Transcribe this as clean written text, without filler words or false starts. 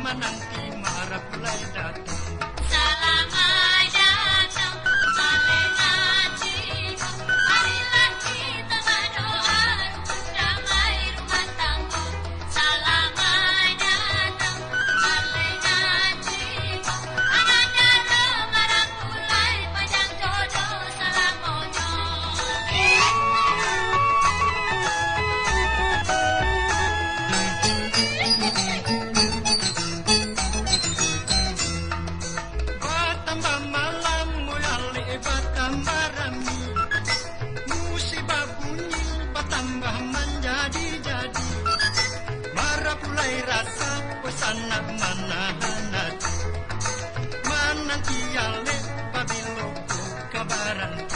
Menanti marah mulai datang. Selamat datang kembali ngaji. Marilah kita berdoa untuk damai rumah tangga. Selamat datang kembali ngaji. Ananda remarah mulai panjang jodoh selamanya. Tambah menjadi-jadi, marah mulai rasa pesana mana hati, menanti ale pabilo kabaran.